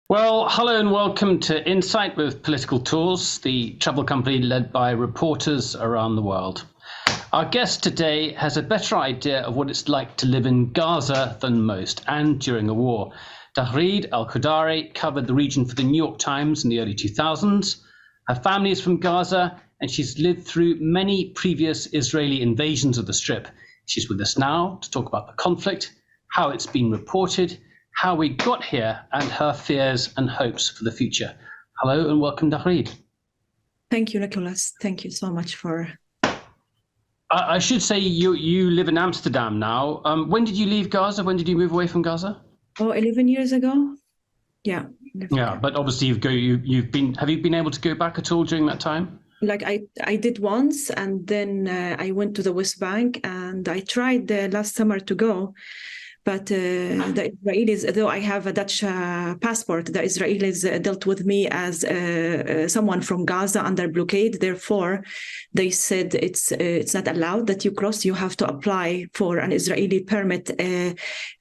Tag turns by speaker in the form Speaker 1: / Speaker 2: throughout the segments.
Speaker 1: Well, hello and welcome to Insight with Political Tours, the travel company led by reporters around the world. Our guest today has a better idea of what it's like to live in Gaza than most, and during a war. Taghreed El-Khodary covered the region for the New York Times in the early 2000s. Her family is from Gaza, and she's lived through many previous Israeli invasions of the Strip. She's with us now to talk about the conflict, how it's been reported, how we got here, and her fears and hopes for the future. Hello and welcome, Taghreed.
Speaker 2: Thank you, Nicholas. Thank you so much for...
Speaker 1: I should say you live in Amsterdam now. When did you leave Gaza? When did you move away from Gaza?
Speaker 2: 11 years ago. Yeah.
Speaker 1: Yeah, but obviously have you been able to go back at all during that time?
Speaker 2: Like I did once, and then I went to the West Bank, and I tried last summer to go. But the Israelis, though I have a Dutch passport, the Israelis dealt with me as someone from Gaza under blockade. Therefore, they said it's not allowed that you cross. You have to apply for an Israeli permit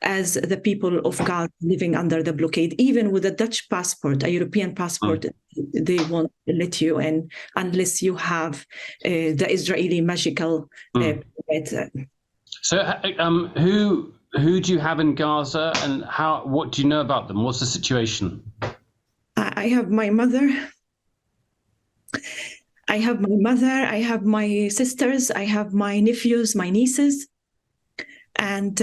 Speaker 2: as the people of Gaza living under the blockade. Even with a Dutch passport, a European passport, they won't let you in unless you have the Israeli magical permit.
Speaker 1: So who do you have in Gaza, and what do you know about them? What's the situation?
Speaker 2: I have my mother. I have my sisters. I have my nephews, my nieces. And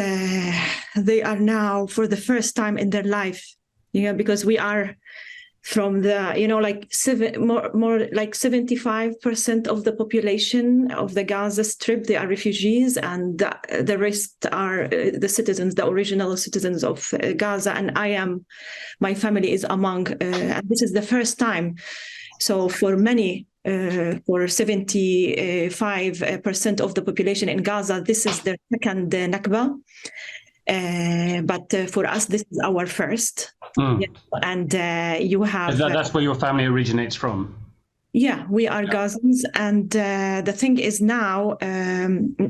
Speaker 2: they are now, for the first time in their life, because we are from the, more like 75% of the population of the Gaza Strip, they are refugees, and the rest are the citizens, the original citizens of Gaza. And my family is among, and this is the first time. So for many, for 75% of the population in Gaza, this is their second Nakba. But for us, this is our first. Yeah. And you have...
Speaker 1: That's where your family originates from?
Speaker 2: Yeah, we are Gazans. And the thing is now,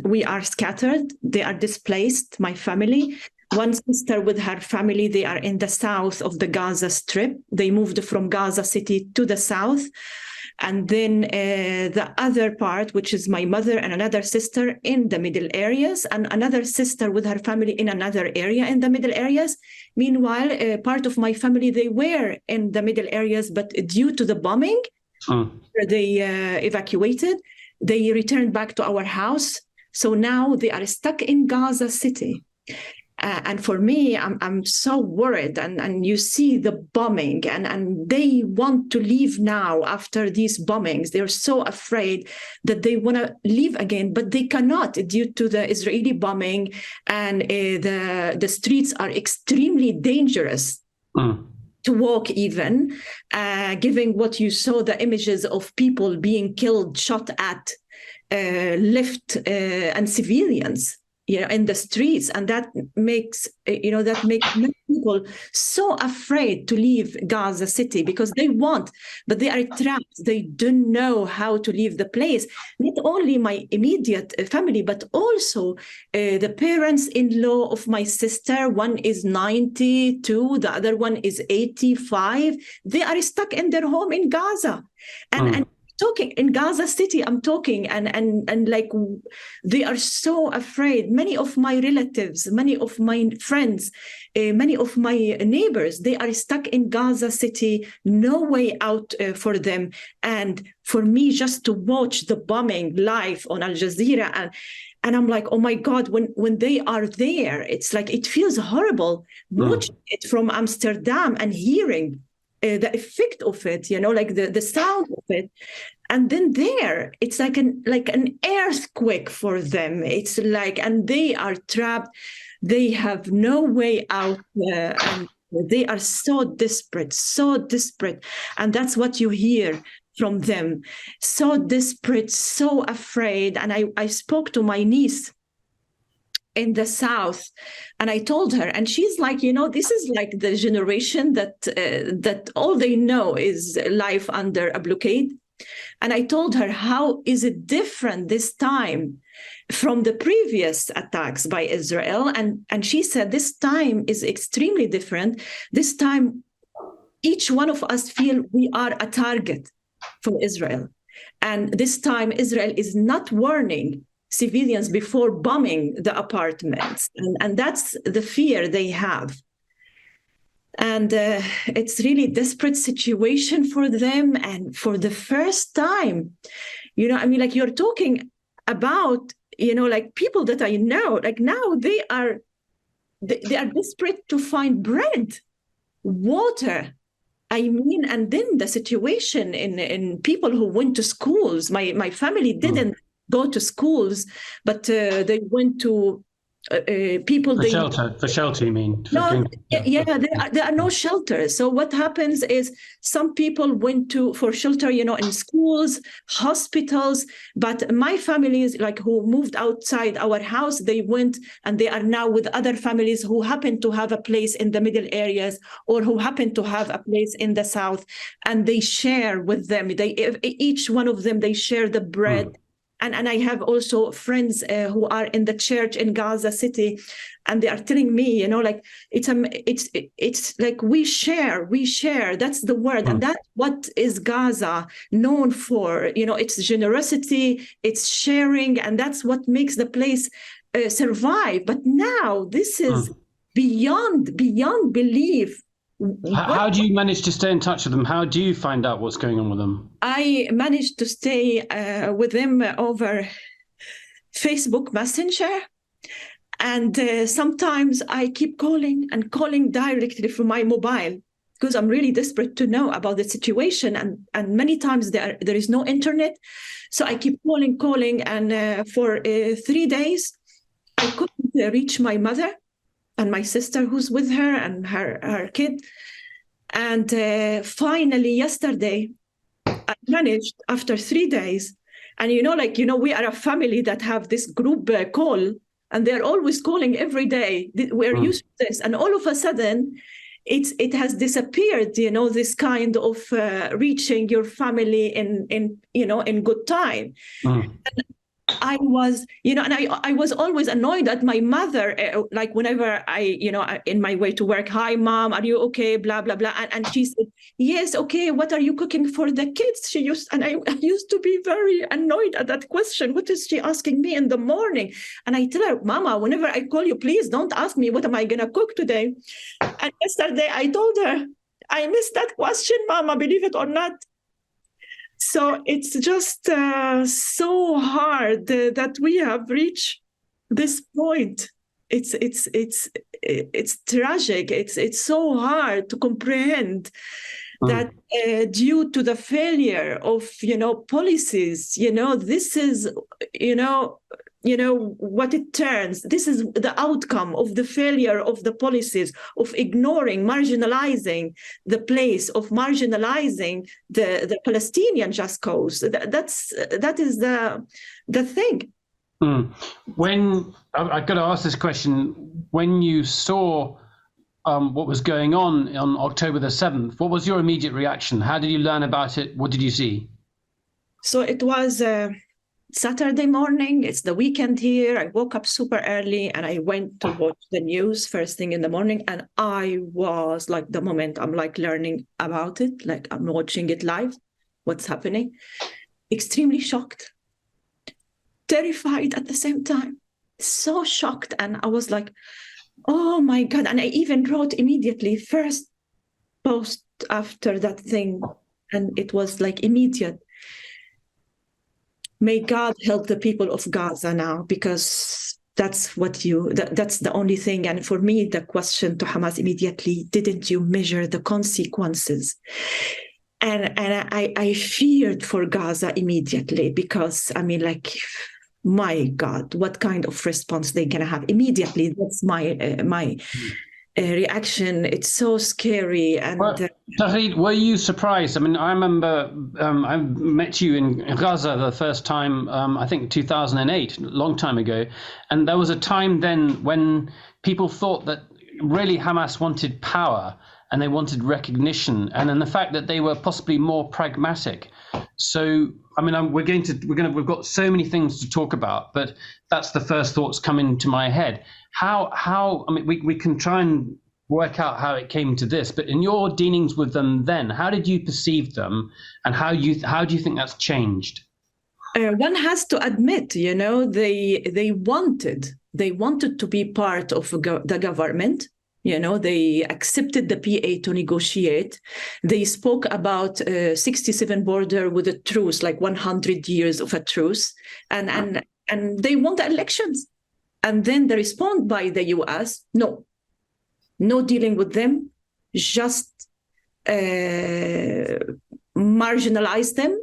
Speaker 2: we are scattered. They are displaced, my family. One sister with her family, they are in the south of the Gaza Strip. They moved from Gaza City to the south. And then the other part, which is my mother and another sister in the middle areas, and another sister with her family in another area in the middle areas. Meanwhile, part of my family, they were in the middle areas, but due to the bombing, they evacuated. They returned back to our house. So now they are stuck in Gaza City. And for me, I'm so worried, and you see the bombing, and they want to leave now after these bombings. They're so afraid that they want to leave again, but they cannot due to the Israeli bombing, and the streets are extremely dangerous to walk even, given what you saw, the images of people being killed, shot at, left, and civilians in the streets, and that makes many people so afraid to leave Gaza City because they want, but they are trapped. They don't know how to leave the place. Not only my immediate family, but also the parents-in-law of my sister. One is 92, the other one is 85. They are stuck in their home in Gaza, and talking in Gaza City, I'm talking, and like they are so afraid. Many of my relatives, many of my friends, many of my neighbors, they are stuck in Gaza City, no way out for them. And for me, just to watch the bombing live on Al Jazeera, and I'm like, oh my God, when they are there, it's like, it feels horrible watching it from Amsterdam and hearing the effect of it, like the sound of it. And then there, it's like an earthquake for them. It's like, and they are trapped. They have no way out. And they are so desperate. And that's what you hear from them. So desperate, so afraid. And I spoke to my niece in the south, and I told her, and she's like, this is like the generation that all they know is life under a blockade. And I told her, how is it different this time from the previous attacks by Israel? And she said, this time is extremely different. This time each one of us feel we are a target for Israel. And this time, Israel is not warning civilians before bombing the apartments. And that's the fear they have. And it's really a desperate situation for them. And for the first time, I mean, like, you're talking about, like, people that I know, like, now they are desperate to find bread, water. I mean, and then the situation in people who went to schools. My family didn't go to schools, but they went to people.
Speaker 1: For shelter, you mean?
Speaker 2: No, there are no shelters. So what happens is some people went for shelter, in schools, hospitals. But my family is like who moved outside our house. They went and they are now with other families who happen to have a place in the middle areas or who happen to have a place in the south, and they share with them. Each one of them, they share the bread. And I have also friends who are in the church in Gaza City, and they are telling me, like, it's like we share. That's the word, and that's what is Gaza known for. It's generosity, it's sharing, and that's what makes the place survive. But now this is beyond belief.
Speaker 1: How do you manage to stay in touch with them? How do you find out what's going on with them?
Speaker 2: I managed to stay with them over Facebook Messenger. And sometimes I keep calling directly from my mobile because I'm really desperate to know about the situation. And many times there is no internet. So I keep calling. And for 3 days, I couldn't reach my mother and my sister who's with her and her kid. And finally, yesterday, I managed after 3 days. And, we are a family that have this group call, and they're always calling every day. We're used to this. And all of a sudden, it has disappeared, this kind of reaching your family in good time. I was, and I was always annoyed at my mother, like whenever in my way to work, hi, Mom, are you okay? Blah, blah, blah. And she said, yes, okay, what are you cooking for the kids? I used to be very annoyed at that question. What is she asking me in the morning? And I tell her, Mama, whenever I call you, please don't ask me, what am I going to cook today? And yesterday I told her, I missed that question, Mama, believe it or not. So it's just so hard that we have reached this point. It's tragic. It's so hard to comprehend that due to the failure of policies. This is what it turns. This is the outcome of the failure of the policies of ignoring, marginalizing the place, of marginalizing the Palestinian just cause. That is the thing.
Speaker 1: When I've got to ask this question, when you saw what was going on October the 7th, what was your immediate reaction? How did you learn about it? What did you see?
Speaker 2: So it was Saturday morning. It's the weekend here. I woke up super early and I went to watch the news first thing in the morning. And I was like, the moment I'm like learning about it, like I'm watching it live, what's happening, extremely shocked, terrified at the same time, so shocked. And I was like, oh my God. And I even wrote immediately first post after that thing. And it was like immediate. May God help the people of Gaza now, because that's that's the only thing. And for me, the question to Hamas immediately, didn't you measure the consequences? And I feared for Gaza immediately, because I mean, like, my God, what kind of response they're gonna have immediately? That's my reaction. It's so scary. And
Speaker 1: Taghreed, were you surprised? I mean, I remember I met you in Gaza the first time, I think 2008, a long time ago. And there was a time then when people thought that really Hamas wanted power and they wanted recognition, and then the fact that they were possibly more pragmatic. So, I mean, we've got so many things to talk about, but that's the first thoughts come into my head. How I mean, we can try and work out how it came to this, but in your dealings with them then, how did you perceive them, and how do you think that's changed?
Speaker 2: One has to admit, they wanted to be part of the government. They accepted the PA to negotiate. They spoke about 67 border with a truce, like 100 years of a truce, and they won the elections. And then the response by the US, no dealing with them, just marginalize them,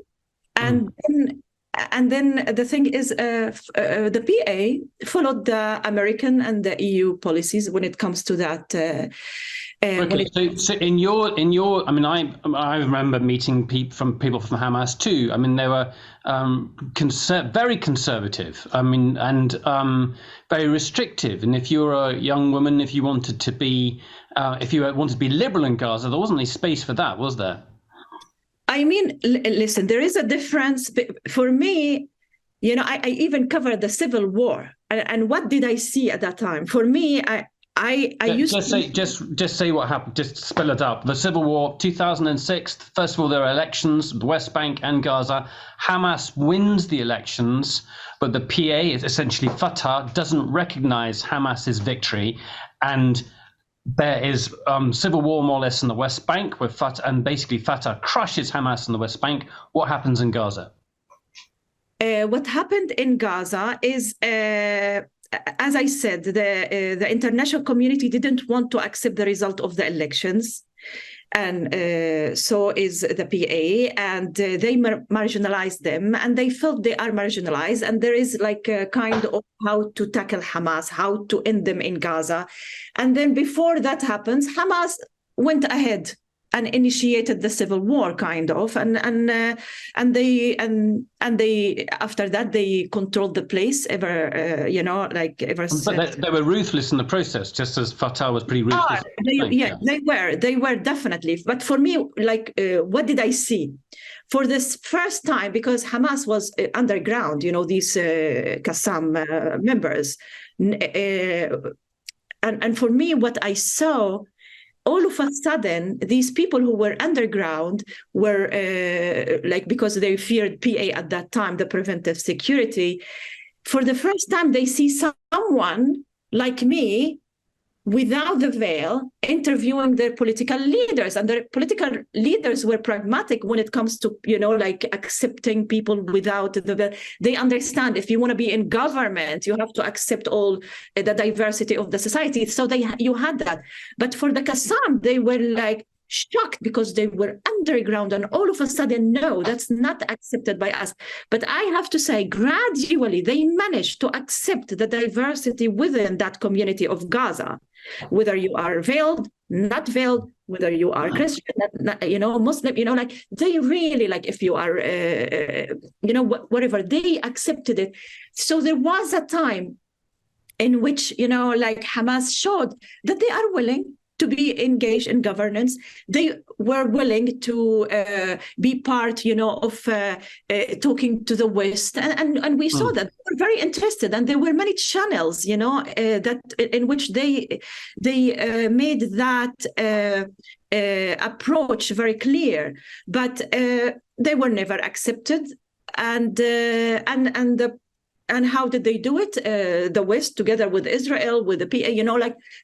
Speaker 2: and then the thing is, the PA followed the American and the EU policies when it comes to that.
Speaker 1: Okay, so in your, I mean, I remember meeting people from Hamas too. I mean, they were very conservative. I mean, and very restrictive. And if you were a young woman, if you wanted to be liberal in Gaza, there wasn't any space for that, was there?
Speaker 2: I mean, listen, there is a difference. For me, I even covered the civil war. And what did I see at that time? For me, I used to
Speaker 1: just say what happened. Just spell it out. The civil war, 2006. First of all, there are elections, the West Bank and Gaza. Hamas wins the elections, but the PA, is essentially Fatah, doesn't recognize Hamas's victory, and there is civil war more or less in the West Bank with Fatah, and basically Fatah crushes Hamas in the West Bank. What happens in Gaza?
Speaker 2: What happened in Gaza is, as I said, the international community didn't want to accept the result of the elections. And so is the PA, and they marginalized them, and they felt they are marginalized. And there is like a kind of how to tackle Hamas, how to end them in Gaza. And then before that happens, Hamas went ahead and initiated the civil war, kind of, and they after that they controlled the place ever
Speaker 1: But they were ruthless in the process, just as Fatah was pretty ruthless.
Speaker 2: They were definitely. But for me, what did I see? For this first time, because Hamas was underground, these Qassam members, and for me, what I saw, all of a sudden, these people who were underground were because they feared PA at that time, the preventive security. For the first time, they see someone like me without the veil interviewing their political leaders, and their political leaders were pragmatic when it comes to accepting people without the veil. They understand if you want to be in government, you have to accept all the diversity of the society. So you had that. But for the Qassam, they were shocked because they were underground, and all of a sudden, no, that's not accepted by us. But I have to say, gradually, they managed to accept the diversity within that community of Gaza, whether you are veiled, not veiled, whether you are Christian, Muslim, they really, if you are, whatever, they accepted it. So there was a time in which, Hamas showed that they are willing to be engaged in governance. They were willing to be part, of talking to the West, and we saw that they were very interested, and there were many channels, that in which they made that approach very clear, but they were never accepted, and how did they do it? The West, together with Israel, with the PA,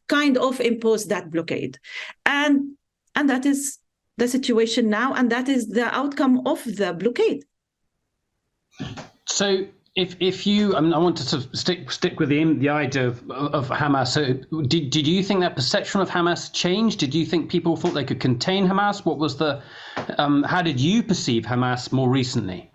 Speaker 2: kind of imposed that blockade. And that is the situation now, and that is the outcome of the blockade.
Speaker 1: So if you, I want to sort of stick with the idea of Hamas. So did you think that perception of Hamas changed? Did you think people thought they could contain Hamas? What was how did you perceive Hamas more recently?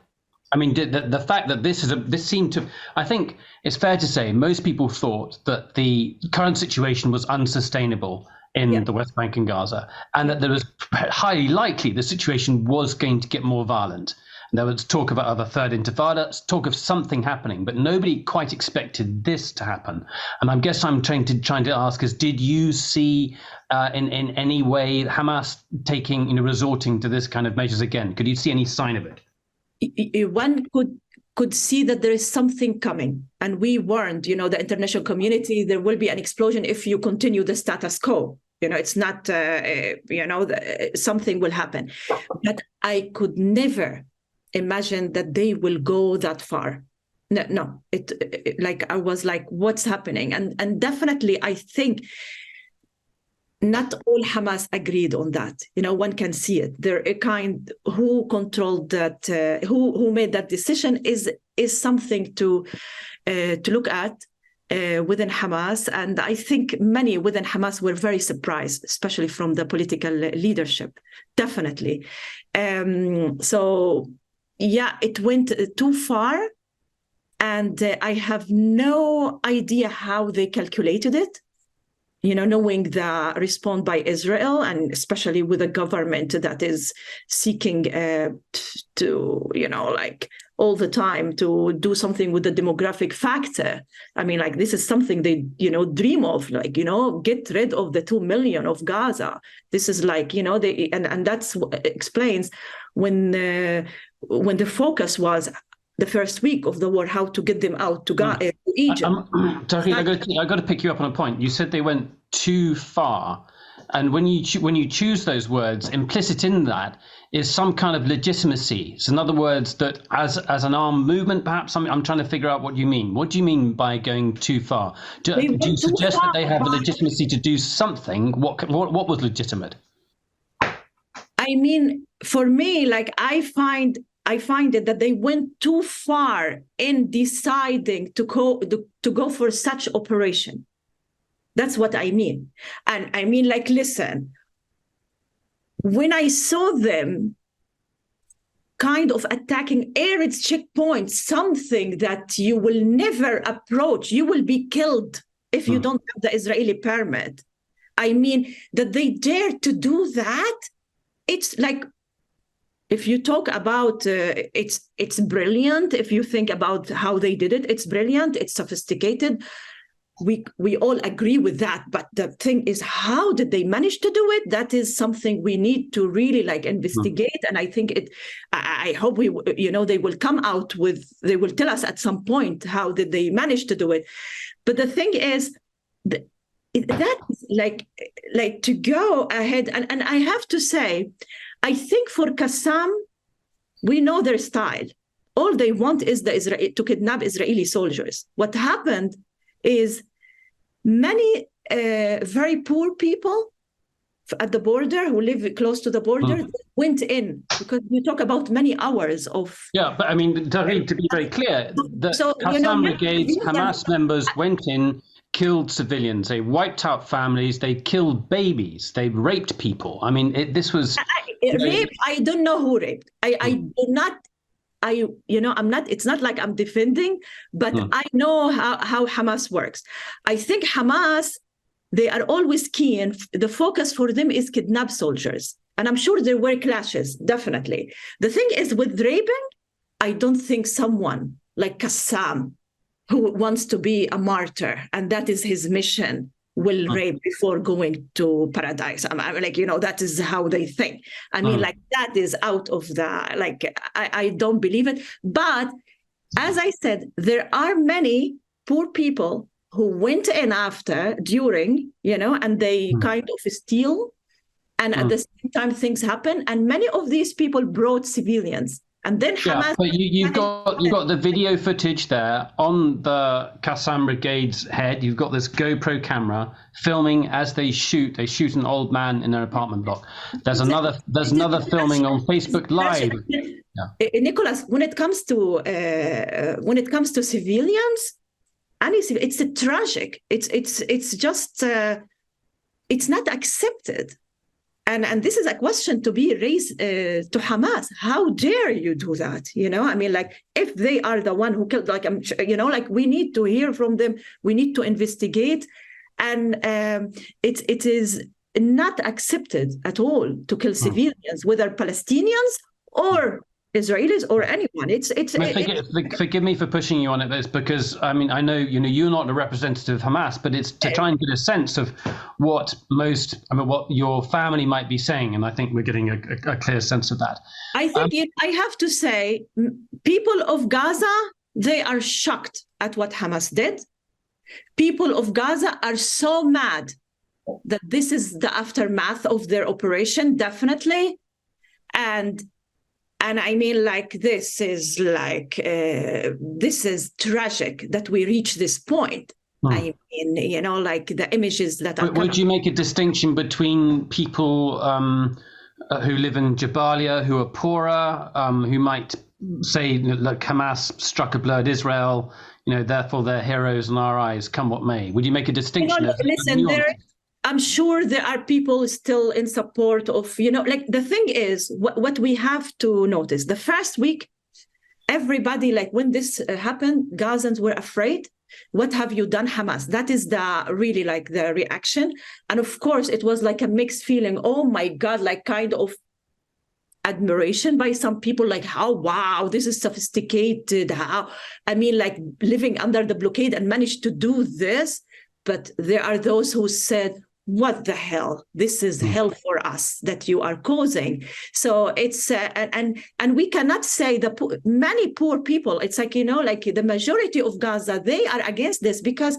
Speaker 1: I mean, the fact that this seemed to, I think it's fair to say most people thought that the current situation was unsustainable in the West Bank and Gaza, and that there was highly likely the situation was going to get more violent. And there was talk about other third intifada, talk of something happening, but nobody quite expected this to happen. And I guess I'm trying to ask is, did you see in any way Hamas resorting to this kind of measures again? Could you see any sign of it?
Speaker 2: One could see that there is something coming, and we warned, the international community, there will be an explosion if you continue the status quo. It's not, something will happen. But I could never imagine that they will go that far. No, I was like, what's happening? And definitely, I think not all Hamas agreed on that. One can see it. They're a kind who controlled that, who made that decision is something to look at within Hamas. And I think many within Hamas were very surprised, especially from the political leadership, definitely. So, yeah, it went too far. And I have no idea how they calculated it, knowing the response by Israel, and especially with a government that is seeking to, all the time to do something with the demographic factor. I mean, this is something they, dream of, get rid of the 2 million of Gaza. This is and that's what explains when the focus was the first week of the war, how to get them out to Egypt.
Speaker 1: Taghreed, I got to pick you up on a point. You said they went too far, and when you choose those words, implicit in that is some kind of legitimacy. So, in other words, that as an armed movement, perhaps I'm trying to figure out what you mean. What do you mean by going too far? Do you suggest that they have a legitimacy to do something? What was legitimate?
Speaker 2: I mean, for me, I find it that they went too far in deciding to go for such operation. That's what I mean. And I mean, listen, when I saw them kind of attacking air checkpoints, something that you will never approach, you will be killed if you don't have the Israeli permit. I mean, that they dare to do that, it's like, if you talk about it's brilliant. If you think about how they did it, it's brilliant. It's sophisticated. We all agree with that. But the thing is, how did they manage to do it? That is something we need to really investigate. And I think I hope they will come out with. They will tell us at some point how did they manage to do it. But the thing is, that is to go ahead. And I have to say, I think for Qassam, we know their style. All they want is to kidnap Israeli soldiers. What happened is many very poor people at the border who live close to the border went in, because you talk about many hours of...
Speaker 1: Yeah, but I mean, Taghreed, to be very clear, the Qassam brigades, Hamas members went in, killed civilians, they wiped out families, they killed babies, they raped people. I mean, this was...
Speaker 2: Rape, I don't know who raped. I do not... I'm not, it's not like I'm defending, but I know how Hamas works. I think Hamas, they are always keen. The focus for them is kidnap soldiers. And I'm sure there were clashes, definitely. The thing is, with raping, I don't think someone like Qassam, who wants to be a martyr, and that is his mission, will rape before going to paradise. I'm that is how they think. I mean, that is out of the, I don't believe it. But as I said, there are many poor people who went in during, and they kind of steal. And at the same time, things happen. And many of these people brought civilians. And then Hamas...
Speaker 1: but you've got the video footage there on the Qassam Brigade's head. You've got this GoPro camera filming as they shoot. They shoot an old man in an apartment block. There's another filming on Facebook Live.
Speaker 2: Nicholas, when it comes to civilians, it's tragic. It's just it's not accepted. And this is a question to be raised to Hamas. How dare you do that? I mean, if they are the one who killed, we need to hear from them. We need to investigate. And it is not accepted at all to kill civilians, whether Palestinians or Israelis or anyone.
Speaker 1: Forgive me for pushing you on this, because I mean, I know you're not a representative of Hamas, but it's to try and get a sense of what your family might be saying, and I think we're getting a clear sense of that.
Speaker 2: I think I have to say, people of Gaza, they are shocked at what Hamas did. People of Gaza are so mad that this is the aftermath of their operation, definitely. And I mean, like, this is tragic that we reach this point. I mean, you know, like the images that are.
Speaker 1: Would you make a distinction between people who live in Jabalia, who are poorer, who might say, like, Hamas struck a blow at Israel, you know, therefore they're heroes in our eyes, come what may? Would you make a distinction?
Speaker 2: Listen, I'm sure there are people still in support of, you know, like, the thing is, what we have to notice, the first week, everybody, like, when this happened, Gazans were afraid. What have you done, Hamas? That is really like the reaction. And of course, it was like a mixed feeling. Oh my God, like kind of admiration by some people, like, how, wow, this is sophisticated. How, I mean, like, living under the blockade and managed to do this. But there are those who said, what the hell? This is hell for us that you are causing. So it's and we cannot say many poor people. It's like, you know, like the majority of Gaza, they are against this because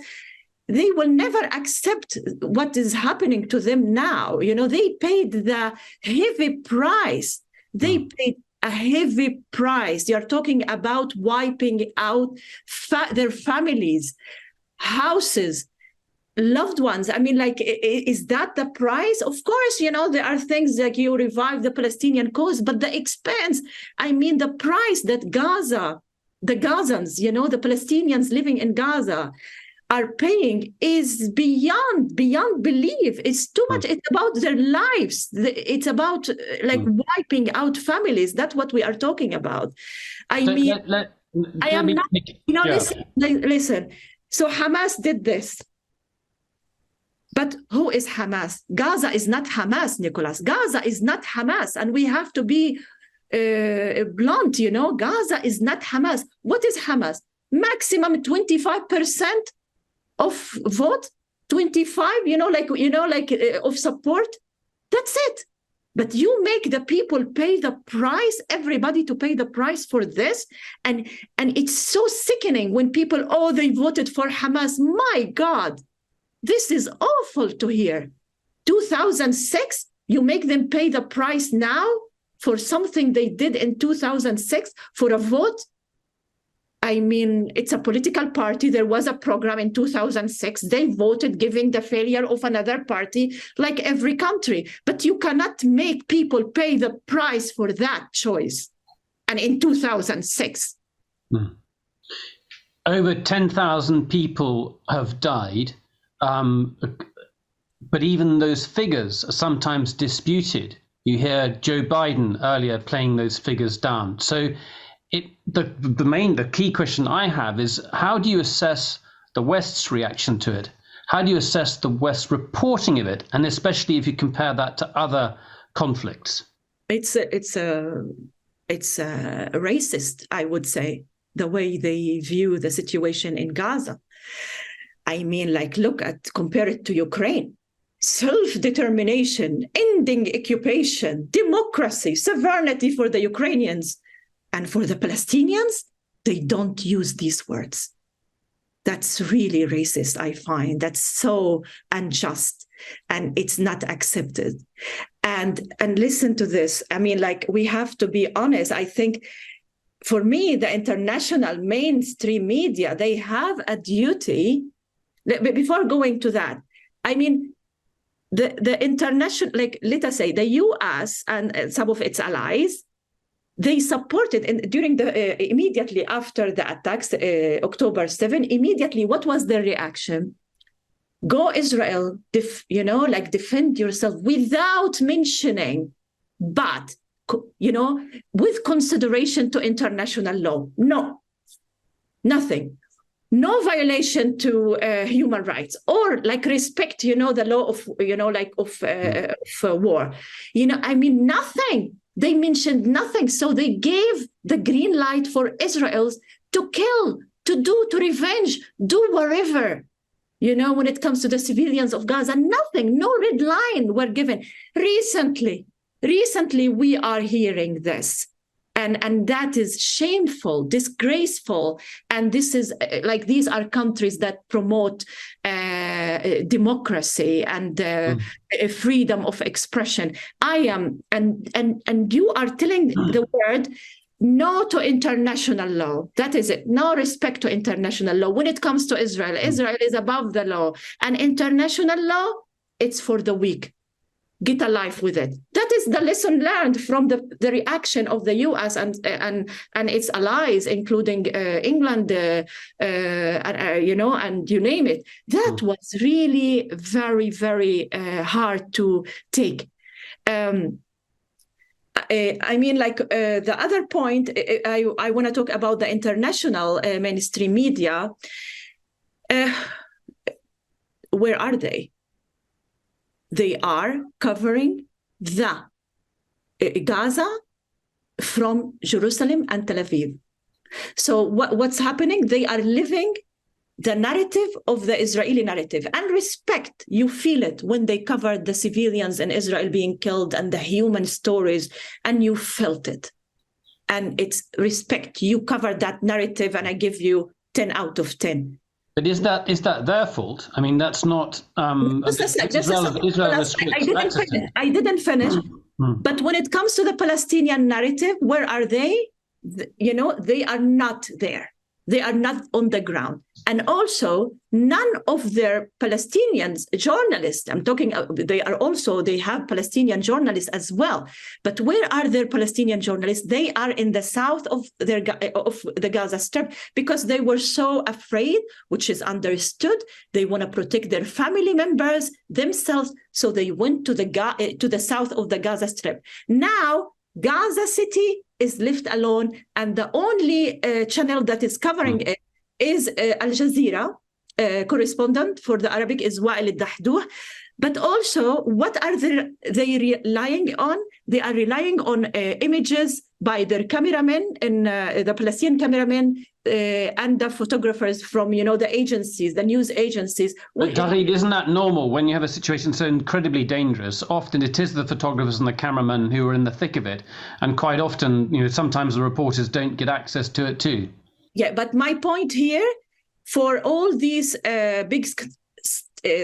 Speaker 2: they will never accept what is happening to them now. You know, they paid the heavy price. They paid a heavy price. You're talking about wiping out their families, houses, loved ones. I mean, like, is that the price? Of course, you know, there are things like you revive the Palestinian cause, but the expense, I mean, the price that the Gazans, you know, the Palestinians living in Gaza are paying is beyond belief. It's too much. It's about their lives. It's about like wiping out families. That's what we are talking about. I mean, I am not, you know, listen. So Hamas did this. But who is Hamas? Gaza is not Hamas, Nicholas. Gaza is not Hamas. And we have to be blunt, you know. Gaza is not Hamas. What is Hamas? Maximum 25% of vote, 25, of support. That's it. But you make the people pay the price, everybody to pay the price for this. And it's so sickening when people, they voted for Hamas. My God. This is awful to hear. 2006, you make them pay the price now for something they did in 2006 for a vote? I mean, it's a political party. There was a program in 2006. They voted giving the failure of another party, like every country. But you cannot make people pay the price for that choice. And in 2006.
Speaker 1: Over 10,000 people have died. But even those figures are sometimes disputed. You hear Joe Biden earlier playing those figures down. So the key question I have is, how do you assess the West's reaction to it? How do you assess the West reporting of it? And especially if you compare that to other conflicts. It's
Speaker 2: racist, I would say, the way they view the situation in Gaza. I mean, like, compare it to Ukraine. Self-determination, ending occupation, democracy, sovereignty for the Ukrainians. And for the Palestinians, they don't use these words. That's really racist, I find. That's so unjust, and it's not accepted. And listen to this. I mean, like, we have to be honest. I think, for me, the international mainstream media, they have a duty. Before going to that, I mean, the international, like, let us say, the U.S. and some of its allies, they supported during immediately after the attacks, October 7. Immediately, what was their reaction? Go Israel, defend yourself without mentioning, but with consideration to international law. No, nothing. No violation to human rights, or like respect, the law of, war. I mean, nothing. They mentioned nothing. So they gave the green light for Israel to kill, to revenge, do whatever. When it comes to the civilians of Gaza, nothing, no red line were given. Recently, we are hearing this. And that is shameful, disgraceful. And this is like, these are countries that promote democracy and freedom of expression. And you are telling the world no to international law. That is it. No respect to international law. When it comes to Israel, Israel is above the law. And international law, it's for the weak. Get a life with it. That is the lesson learned from the reaction of the U.S. and its allies, including England, and you name it. That was really very, very hard to take. The other point, I want to talk about the international mainstream media. Where are they? They are covering the Gaza from Jerusalem and Tel Aviv. So what's happening? They are living the narrative of the Israeli narrative. And respect, you feel it when they covered the civilians in Israel being killed and the human stories, and you felt it. And it's respect. You covered that narrative, and I give you 10 out of 10.
Speaker 1: But is that their fault? I mean, that's not. I
Speaker 2: didn't finish. But when it comes to the Palestinian narrative, where are they? They are not there. They are not on the ground. And also, none of their Palestinians journalists, they have Palestinian journalists as well. But where are their Palestinian journalists? They are in the south of the Gaza Strip, because they were so afraid, which is understood. They want to protect their family members, themselves. So they went to the south of the Gaza Strip. Now, Gaza City is left alone, and the only channel that is covering it is Al Jazeera correspondent for the Arabic is Wael al-Dahdouh. But also, what are they relying on? They are relying on images by their cameramen and the Palestinian cameramen and the photographers from, the agencies, the news agencies.
Speaker 1: But Taghreed, isn't that normal when you have a situation so incredibly dangerous? Often it is the photographers and the cameramen who are in the thick of it. And quite often, sometimes the reporters don't get access to it too.
Speaker 2: Yeah, but my point here, for all these big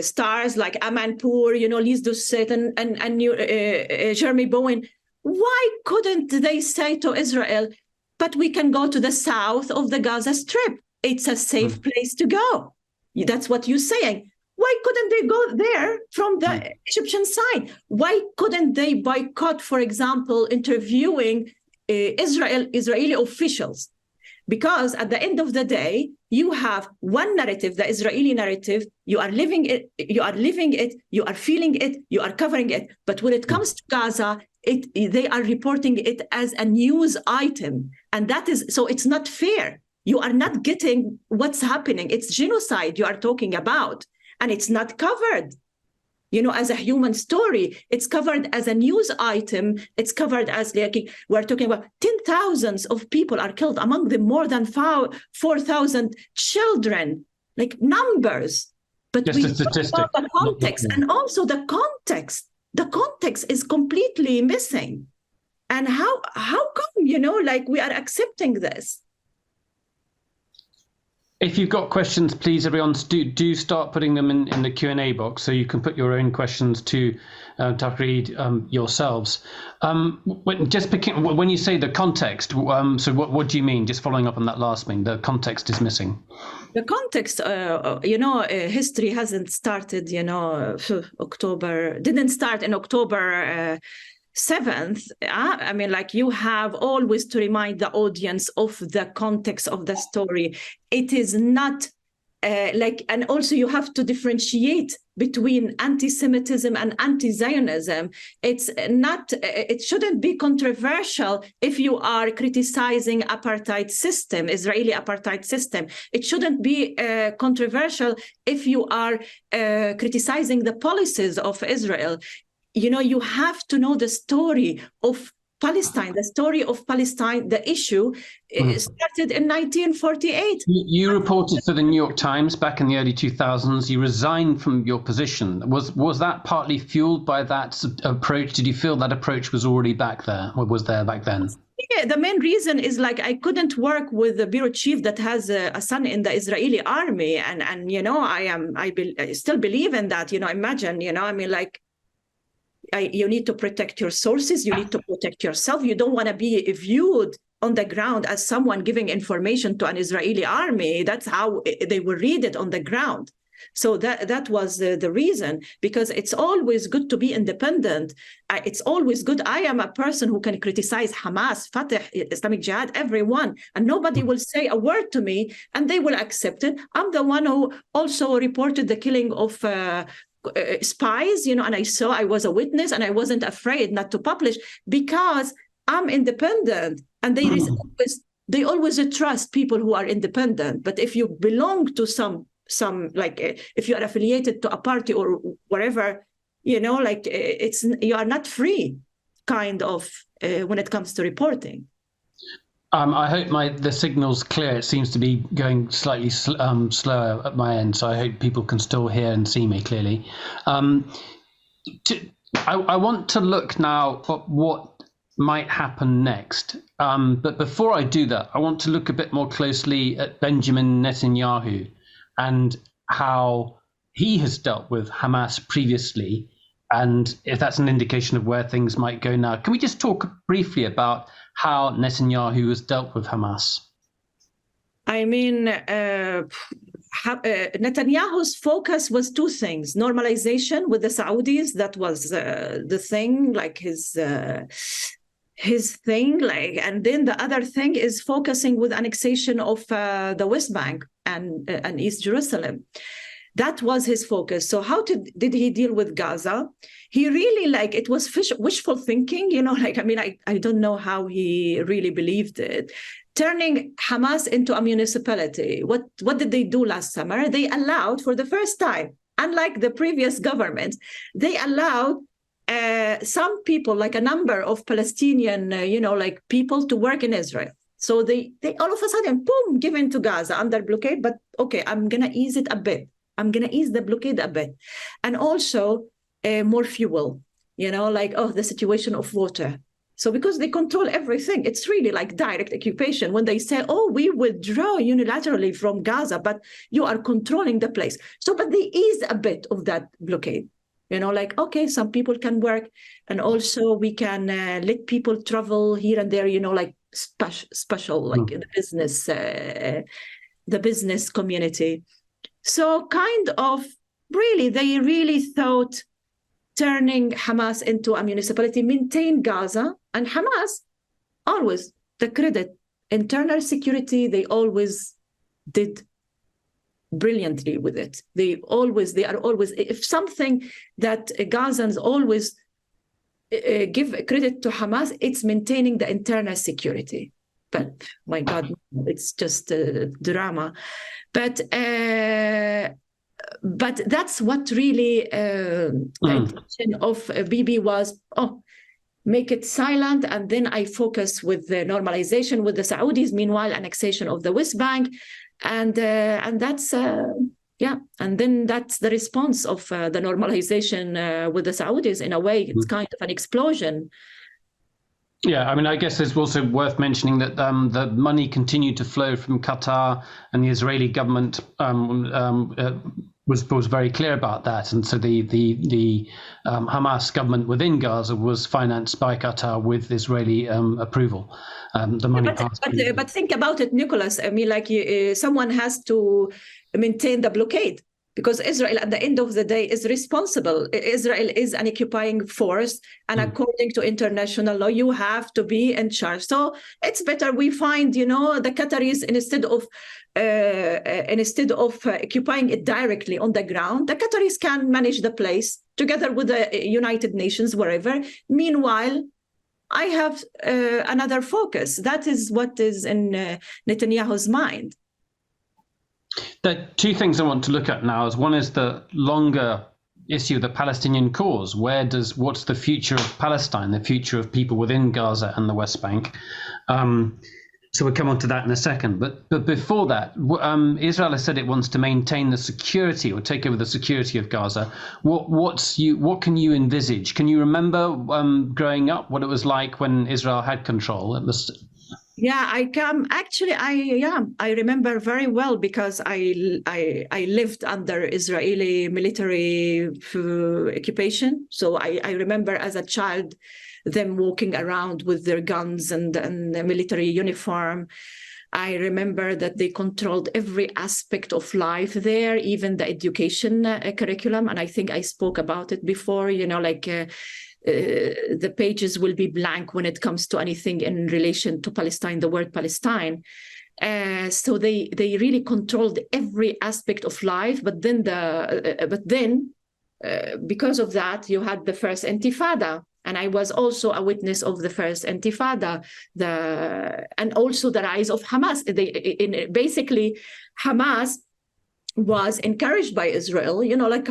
Speaker 2: stars like Amanpour, Liz Doucet and Jeremy Bowen, why couldn't they say to Israel, but we can go to the south of the Gaza Strip? It's a safe place to go. That's what you're saying. Why couldn't they go there from the Egyptian side? Why couldn't they boycott, for example, interviewing Israeli officials? Because at the end of the day, you have one narrative, the Israeli narrative. You are living it, you are feeling it, you are covering it. But when it comes to Gaza, they are reporting it as a news item. And that is, so it's not fair. You are not getting what's happening. It's genocide you are talking about. And it's not covered, as a human story. It's covered as a news item. It's covered as, we're talking about 10,000s of people are killed, among them more than 4,000 children, like numbers. But
Speaker 1: just a statistic.
Speaker 2: The context, and also the context is completely missing. And how come, we are accepting this?
Speaker 1: If you've got questions, please, everyone, do start putting them in the Q&A box, so you can put your own questions to Taghreed yourselves. When you say the context, so what do you mean? Just following up on that last thing, the context is missing.
Speaker 2: The context, history hasn't started, didn't start in October 7th. You have always to remind the audience of the context of the story. It is not and also you have to differentiate between anti-Semitism and anti-Zionism. It shouldn't be controversial if you are criticizing apartheid system, Israeli apartheid system. It shouldn't be controversial if you are criticizing the policies of Israel. You have to know the story of Palestine, the story of Palestine, the issue started in 1948.
Speaker 1: You reported for the New York Times back in the early 2000s. You resigned from your position. Was that partly fueled by that approach? Did you feel that approach was already back there, or was there back then?
Speaker 2: Yeah, the main reason is like I couldn't work with the bureau chief that has a son in the Israeli army, and you know I still believe in that. You know, imagine, you know, I mean, like. You need to protect your sources. You need to protect yourself. You don't want to be viewed on the ground as someone giving information to an Israeli army. That's how they will read it on the ground. So that was the reason, because it's always good to be independent. It's always good. I am a person who can criticize Hamas, Fatah, Islamic Jihad, everyone, and nobody will say a word to me, and they will accept it. I'm the one who also reported the killing of spies, you know, and I was a witness, and I wasn't afraid not to publish because I'm independent, and they always trust people who are independent. But if you belong to some like if you are affiliated to a party or whatever, you know, like you are not free, kind of, when it comes to reporting.
Speaker 1: I hope the signal's clear. It seems to be going slightly slower at my end, so I hope people can still hear and see me clearly. I want to look now at what might happen next. But before I do that, I want to look a bit more closely at Benjamin Netanyahu and how he has dealt with Hamas previously, and if that's an indication of where things might go now. Can we just talk briefly about how Netanyahu has dealt with Hamas?
Speaker 2: I mean, Netanyahu's focus was two things: normalization with the Saudis, that was the thing, like his thing, like, and then the other thing is focusing with annexation of the West Bank and East Jerusalem. That was his focus. So how did he deal with Gaza? He really, like, it was wishful thinking, you know, like, I mean, I don't know how he really believed it. Turning Hamas into a municipality. What did they do last summer? They allowed, for the first time, unlike the previous government, they allowed some people, like a number of Palestinian, you know, like people to work in Israel. So they all of a sudden, boom, given to Gaza under blockade. But okay, I'm going to ease it a bit. I'm going to ease the blockade a bit. And also more fuel, you know, like, the situation of water. So because they control everything, it's really like direct occupation when they say, we withdraw unilaterally from Gaza, but you are controlling the place. So, but they ease a bit of that blockade. You know, like, okay, some people can work, and also we can let people travel here and there, you know, like special, like in the business community. So kind of really, they really thought turning Hamas into a municipality, maintain Gaza, and Hamas always, the credit, internal security, they always did brilliantly with it. They are always, if something that Gazans always give credit to Hamas, it's maintaining the internal security. But my God, it's just a drama. But that's what really the intention of Bibi was, make it silent, and then I focus with the normalization with the Saudis, meanwhile annexation of the West Bank, and that's and then that's the response of the normalization with the Saudis. In a way, it's kind of an explosion.
Speaker 1: Yeah, I mean, I guess it's also worth mentioning that the money continued to flow from Qatar, and the Israeli government was very clear about that, and so the Hamas government within Gaza was financed by Qatar with Israeli approval. The money passed.
Speaker 2: But think about it, Nicholas. I mean, like someone has to maintain the blockade, because Israel, at the end of the day, is responsible. Israel is an occupying force, and according to international law, you have to be in charge. So it's better we find, you know, the Qataris, instead of occupying it directly on the ground, the Qataris can manage the place together with the United Nations, wherever. Meanwhile, I have another focus. That is what is in Netanyahu's mind.
Speaker 1: There are two things I want to look at now. One is the longer issue, the Palestinian cause. What's the future of Palestine, the future of people within Gaza and the West Bank? So we'll come on to that in a second. But before that, Israel has said it wants to maintain the security or take over the security of Gaza. What can you envisage? Can you remember growing up what it was like when Israel had control?
Speaker 2: Yeah, I remember very well because I lived under Israeli military occupation. So I remember as a child them walking around with their guns and the military uniform. I remember that they controlled every aspect of life there, even the education curriculum. And I think I spoke about it before, the pages will be blank when it comes to anything in relation to Palestine, the word Palestine. So they really controlled every aspect of life. But then because of that, you had the first Intifada. And I was also a witness of the first Intifada, and also the rise of Hamas. Basically, Hamas was encouraged by Israel, emerge,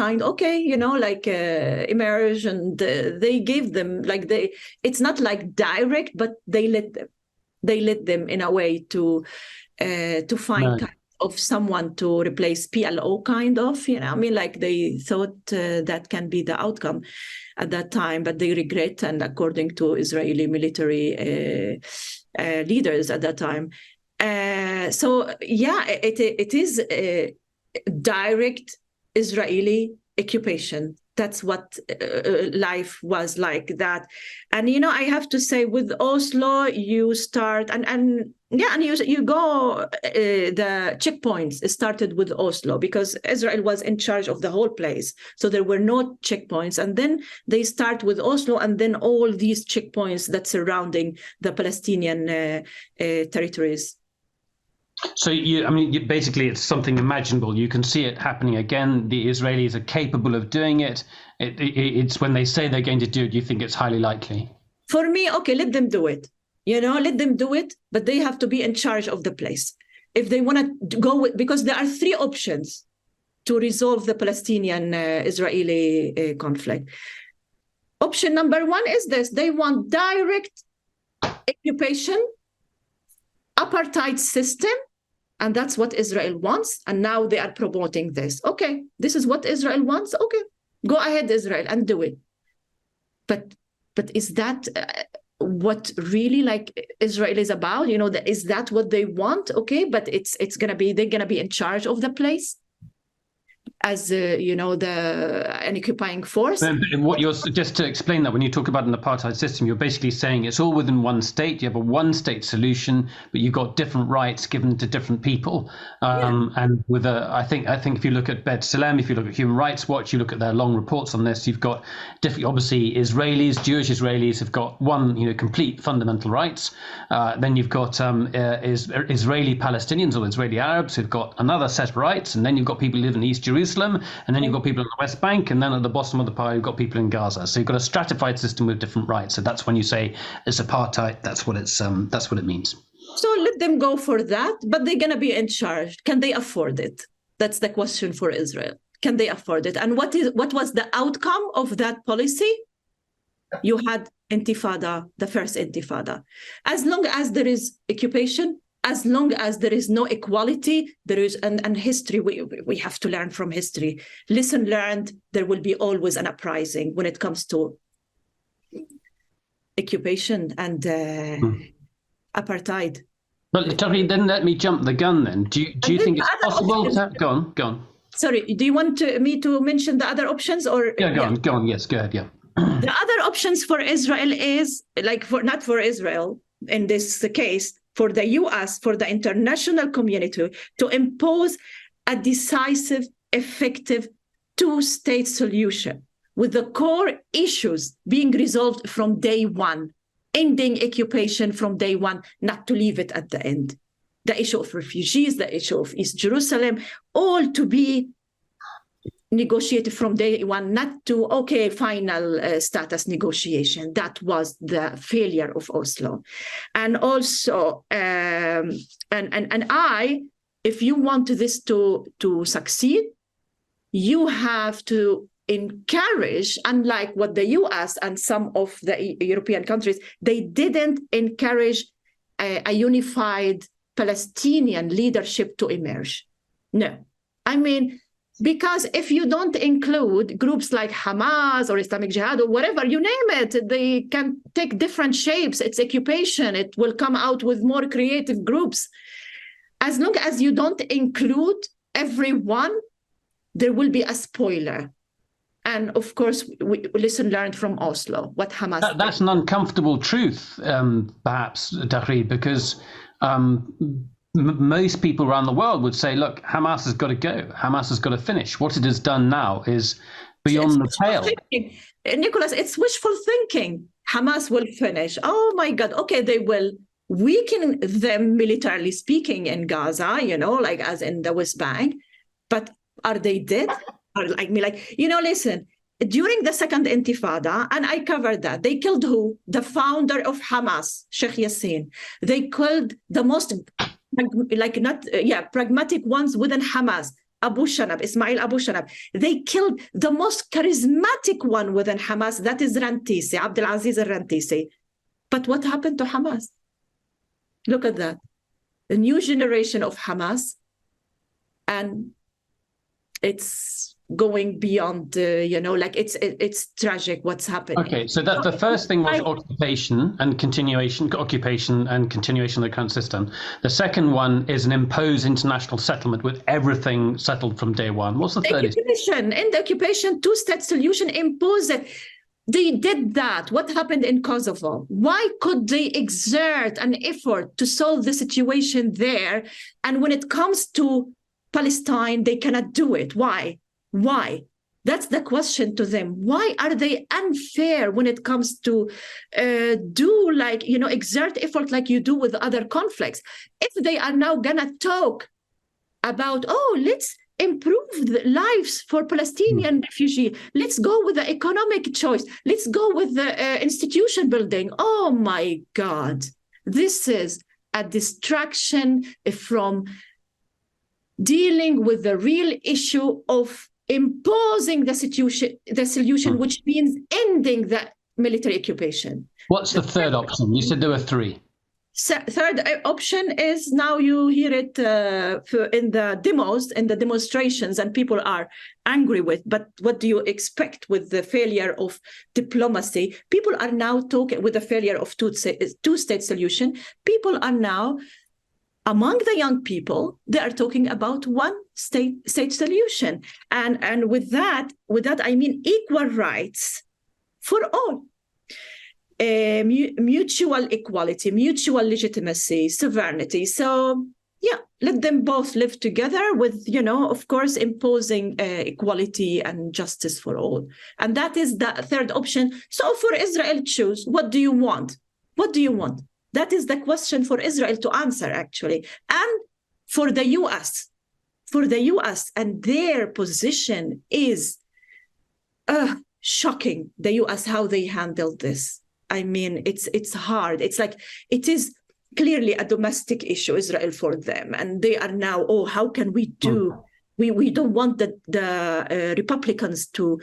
Speaker 2: and they gave them it's not like direct, but they led them in a way to find kind of someone to replace PLO, kind of, they thought that can be the outcome at that time, but they regret, and according to Israeli military leaders at that time. It is direct Israeli occupation. That's what life was like that. And, I have to say with Oslo, you start and you go, the checkpoints started with Oslo because Israel was in charge of the whole place. So there were no checkpoints. And then they start with Oslo and then all these checkpoints that surrounding the Palestinian territories.
Speaker 1: So basically it's something imaginable. You can see it happening again. The Israelis are capable of doing it. It's when they say they're going to do it, you think it's highly likely.
Speaker 2: For me, okay, let them do it. Let them do it, but they have to be in charge of the place. If they want to go with, because there are three options to resolve the Palestinian-Israeli conflict. Option number one is this: they want direct occupation, apartheid system, and that's what Israel wants. And now they are promoting this. Okay, this is what Israel wants. Okay, go ahead, Israel, and do it. But is that what really Israel is about? Is that what they want? Okay, but they're gonna be in charge of the place as an occupying force.
Speaker 1: What you're just to explain that when you talk about an apartheid system, you're basically saying it's all within one state. You have a one-state solution, but you've got different rights given to different people. And with I think if you look at B'Tselem, if you look at Human Rights Watch, you look at their long reports on this, you've got different. Obviously, Jewish Israelis have got one, complete fundamental rights. Then you've got Israeli Palestinians or Israeli Arabs who've got another set of rights, and then you've got people who live in East Jerusalem, and then you've got people in the West Bank, and then at the bottom of the pile you've got people in Gaza. So you've got a stratified system with different rights. So that's when you say it's apartheid. That's what it means.
Speaker 2: So let them go for that, but they're going to be in charge. Can they afford it? That's the question for Israel. Can they afford it? And what was the outcome of that policy? You had Intifada, the first Intifada. As long as there is occupation, as long as there is no equality, there is, and history, we have to learn from history. Lesson learned, there will be always an uprising when it comes to occupation and apartheid.
Speaker 1: But Taghreed, then let me jump the gun then. Do you think it's possible to... Go on. Sorry,
Speaker 2: do you want me to mention the other options? Or
Speaker 1: go on. Yes, go ahead, yeah.
Speaker 2: The other options for Israel is, not for Israel in this case, for the US, for the international community, to impose a decisive, effective two-state solution with the core issues being resolved from day one, ending occupation from day one, not to leave it at the end. The issue of refugees, the issue of East Jerusalem, all to be negotiated from day one, not to, final status negotiation. That was the failure of Oslo. And also, if you want this to succeed, you have to encourage, unlike what the US and some of the European countries, they didn't encourage a unified Palestinian leadership to emerge. No. I mean, because if you don't include groups like Hamas or Islamic Jihad or whatever, you name it, they can take different shapes. It's occupation. It will come out with more creative groups. As long as you don't include everyone, there will be a spoiler. And of course, we learned from Oslo, what Hamas did.
Speaker 1: That's an uncomfortable truth, perhaps, Taghreed, because most people around the world would say, look, Hamas has got to go. Hamas has got to finish. What it has done now is beyond the pale.
Speaker 2: Nicholas, it's wishful thinking. Hamas will finish. Oh, my God. Okay, they will weaken them militarily speaking in Gaza, like as in the West Bank. But are they dead? Listen, during the second Intifada, and I covered that, they killed who? The founder of Hamas, Sheikh Yassin. They killed the most, pragmatic ones within Hamas, Ismail Abu Shanab. They killed the most charismatic one within Hamas, that is Rantisi, Abdulaziz al-Rantisi. But what happened to Hamas? Look at that. A new generation of Hamas, and it's going beyond, it's tragic what's happening.
Speaker 1: Okay, so that the first thing was occupation and continuation of the current system. The second one is an imposed international settlement with everything settled from day one. What's the third?
Speaker 2: In the occupation, two-state solution imposed it. They did that. What happened in Kosovo? Why could they exert an effort to solve the situation there? And when it comes to Palestine, they cannot do it. Why? That's the question to them. Why are they unfair when it comes to exert effort like you do with other conflicts? If they are now gonna talk about, let's improve the lives for Palestinian refugees, let's go with the economic choice, let's go with the institution building. Oh my God, this is a distraction from dealing with the real issue of imposing the solution, which means ending the military occupation.
Speaker 1: What's the third option? You said there were three.
Speaker 2: Third option is, now you hear it in the demos, in the demonstrations, and people are angry with, but what do you expect with the failure of diplomacy? People are now talking with the failure of two-state solution. People are now, among the young people, they are talking about one state solution. And with that, I mean equal rights for all. Mutual equality, mutual legitimacy, sovereignty. So, let them both live together with, of course, imposing equality and justice for all. And that is the third option. So for Israel, choose, what do you want? What do you want? That is the question for Israel to answer, actually. And for the US, and their position is shocking, the US, how they handled this. I mean, it's hard. It's like, it is clearly a domestic issue, Israel, for them. And they are now, how can we do? We don't want the Republicans to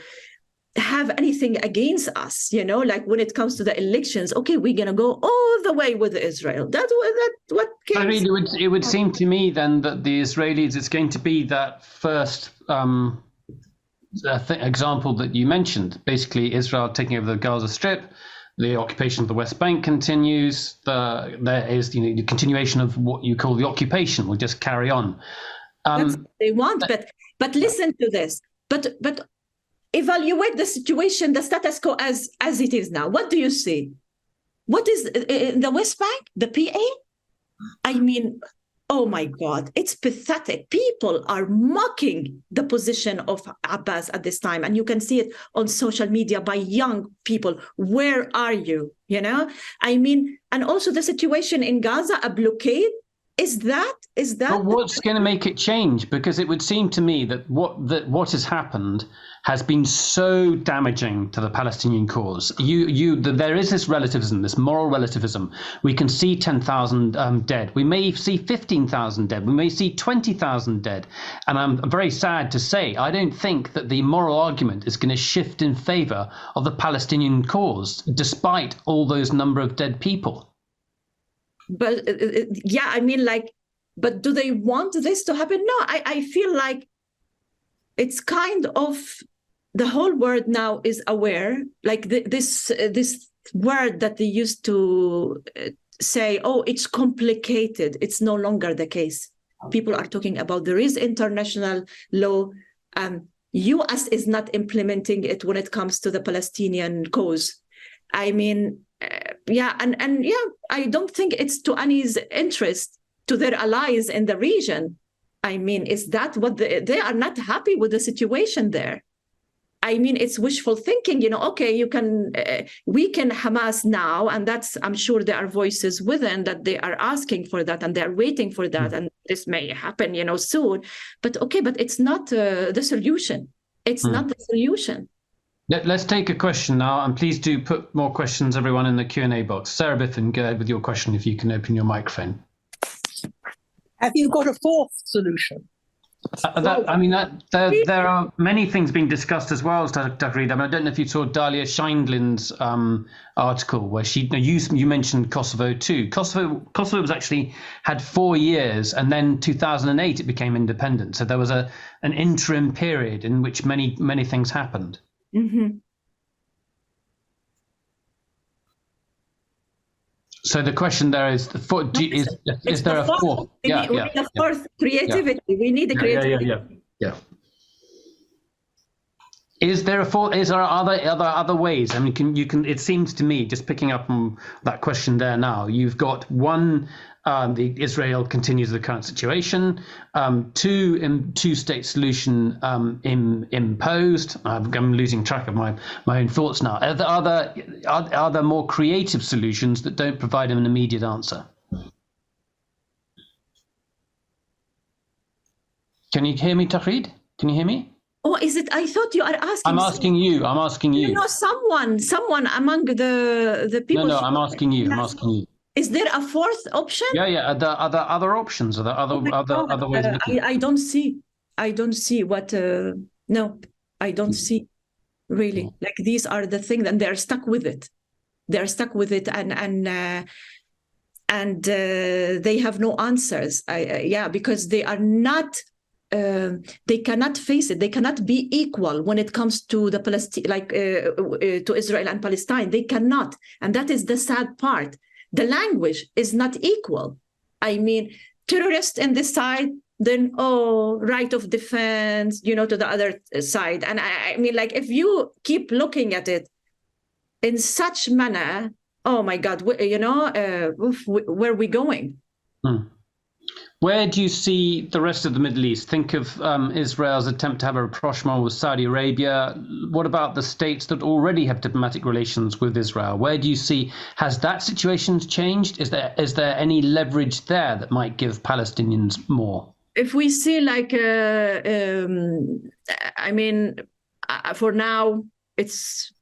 Speaker 2: have anything against us, like when it comes to the elections. Okay, we're going to go all the way with Israel. That's what
Speaker 1: I mean, it would seem to me then that the Israelis, it's going to be that first example that you mentioned, basically Israel taking over the Gaza Strip. The occupation of the West Bank continues. There is the continuation of what you call the occupation will just carry on.
Speaker 2: That's what they want, but listen to this. But evaluate the situation, the status quo as it is now. What do you see? What is in the West Bank, the PA? I mean, oh my God, it's pathetic. People are mocking the position of Abbas at this time. And you can see it on social media by young people. Where are you? I mean, and also the situation in Gaza, a blockade. Is that
Speaker 1: But what's going to make it change? Because it would seem to me that what has happened has been so damaging to the Palestinian cause. There is this relativism, this moral relativism. We can see 10,000 dead. We may see 15,000 dead. We may see 20,000 dead. And I'm very sad to say, I don't think that the moral argument is going to shift in favor of the Palestinian cause, despite all those number of dead people.
Speaker 2: But yeah, I mean, like, but do they want this to happen? No, I feel like it's kind of the whole world now is aware, like this word that they used to say, oh, it's complicated. It's no longer the case. People are talking about there is international law. US is not implementing it when it comes to the Palestinian cause. I mean, yeah, and yeah, I don't think it's to any's interest, to their allies in the region. I mean, is that what they are not happy with the situation there? I mean, it's wishful thinking, you know, okay, you can weaken Hamas now, and that's, I'm sure there are voices within that they are asking for that and they're waiting for that, and this may happen, you know, soon. But okay, but it's not the solution. It's not the solution.
Speaker 1: Let's take a question now, and please do put more questions, everyone, in the Q&A box. Sarah Biffin, go ahead with your question if you can open your microphone.
Speaker 3: Have you got a fourth solution?
Speaker 1: There are many things being discussed as well, Taghreed. I don't know if you saw Dalia Scheindlin's article where you mentioned Kosovo too. Kosovo was actually had 4 years, and then 2008 it became independent. So there was an interim period in which many things happened. Mm-hmm. So the question there is there a fourth?
Speaker 2: We need a fourth creativity. Yeah. We need a creativity.
Speaker 1: Yeah. Is there a fourth? Is there other ways? I mean, it seems to me, just picking up on that question there now, you've got one. Israel continues the current situation. Two-state solution imposed. I'm losing track of my own thoughts now. Are there more creative solutions that don't provide an immediate answer? Can you hear me, Taghreed? Can you hear me?
Speaker 2: Oh, is it? I thought you are asking.
Speaker 1: I'm asking you.
Speaker 2: You know, someone among the people.
Speaker 1: No, I'm asking you. I'm asking you.
Speaker 2: Is there a fourth option?
Speaker 1: Yeah. Are there other options? Are there other ways?
Speaker 2: I don't see. What. No, I don't see. Really, like these are the things, and they're stuck with it. And they have no answers. Because they are not. They cannot face it. They cannot be equal when it comes to the to Israel and Palestine. They cannot, and that is the sad part. The language is not equal. I mean, terrorists in this side, then, right of defense, you know, to the other side. And I mean, like, if you keep looking at it in such manner, oh my God, you know, where are we going?
Speaker 1: Where do you see the rest of the Middle East? Think of Israel's attempt to have a rapprochement with Saudi Arabia. What about the states that already have diplomatic relations with Israel? Where do you see, has that situation changed? Is there any leverage there that might give Palestinians more?
Speaker 2: If we see for now, it's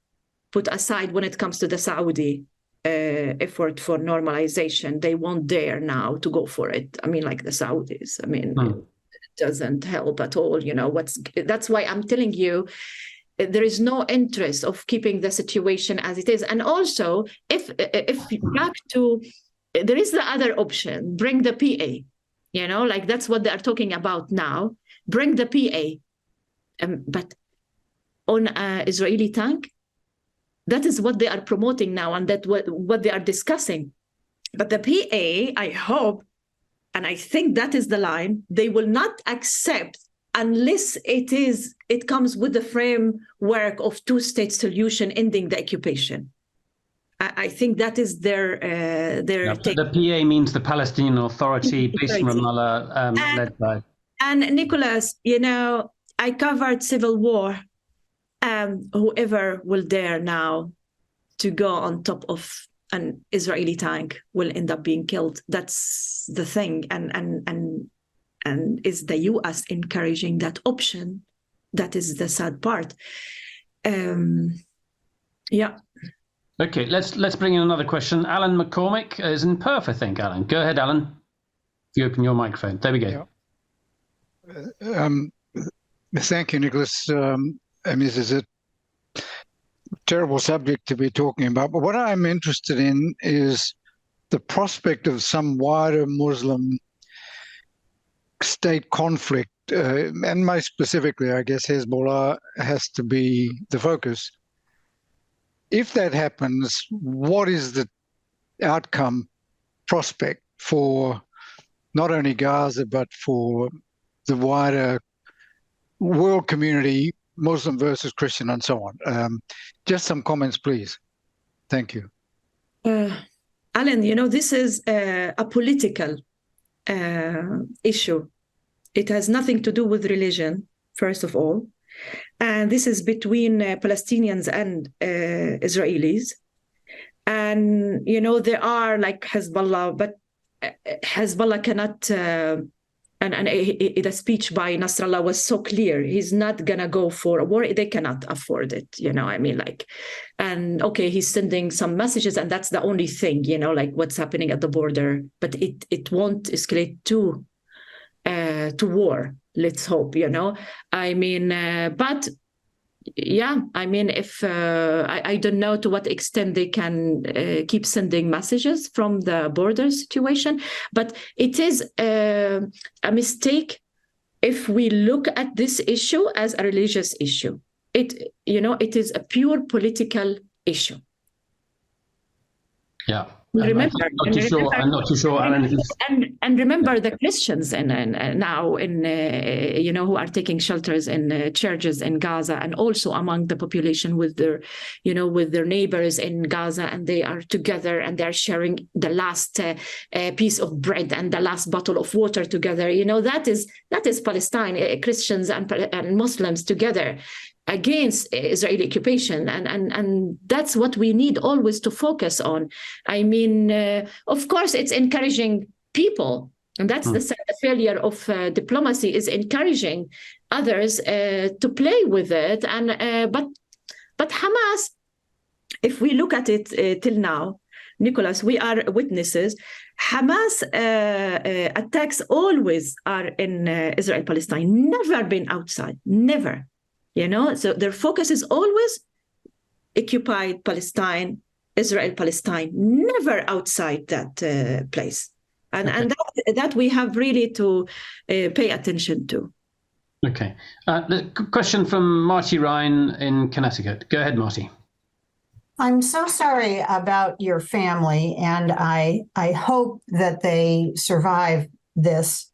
Speaker 2: put aside when it comes to the Saudi effort for normalization. They won't dare now to go for it. I mean, like the Saudis. I mean, it doesn't help at all. You know, that's why I'm telling you, there is no interest of keeping the situation as it is. And also, if back to, there is the other option, bring the PA. You know, like that's what they are talking about now. Bring the PA, but on an Israeli tank. That is what they are promoting now, and that what they are discussing. But the PA, I hope, and I think that is the line, they will not accept unless it comes with the framework of two-state solution ending the occupation. I think that is their take.
Speaker 1: The PA means the Palestinian Authority, based in Ramallah, led by.
Speaker 2: And Nicholas, you know, I covered civil war. Whoever will dare now to go on top of an Israeli tank will end up being killed. That's the thing. And is the US encouraging that option? That is the sad part. Yeah.
Speaker 1: Okay, let's bring in another question. Alan McCormick is in Perth, I think. Alan, go ahead, Alan. If you open your microphone, there we go.
Speaker 4: Yeah. Thank you, Nicholas. This is a terrible subject to be talking about, but what I'm interested in is the prospect of some wider Muslim state conflict, and most specifically, I guess Hezbollah has to be the focus. If that happens, what is the outcome prospect for not only Gaza, but for the wider world community, Muslim versus Christian, and so on? Just some comments, please. Thank you.
Speaker 2: Alan, this is a political issue. It has nothing to do with religion, first of all. And this is between Palestinians and Israelis. And, there are like Hezbollah, but Hezbollah cannot, and the speech by Nasrallah was so clear. He's not going to go for a war. They cannot afford it, and okay, he's sending some messages, and that's the only thing, like what's happening at the border. But it won't escalate to war. Let's hope, but yeah, if I don't know to what extent they can keep sending messages from the border situation, but it is a mistake if we look at this issue as a religious issue. It is a pure political issue.
Speaker 1: Yeah.
Speaker 2: Remember,
Speaker 1: I'm not too sure, Alan.
Speaker 2: And remember the Christians now who are taking shelters in churches in Gaza, and also among the population with their neighbors in Gaza, and they are together and they are sharing the last piece of bread and the last bottle of water together. That is Palestine, Christians and Muslims together against Israeli occupation, and that's what we need always to focus on. Of course, it's encouraging people, and that's the failure of diplomacy, is encouraging others to play with it. And but Hamas, if we look at it till now, Nicholas, we are witnesses. Hamas attacks always are in Israel-Palestine, never been outside, never. So their focus is always occupied Palestine, Israel-Palestine, never outside that place. And that we have really to pay attention to.
Speaker 1: Okay. The question from Marty Ryan in Connecticut. Go ahead, Marty.
Speaker 5: I'm so sorry about your family, and I hope that they survive this.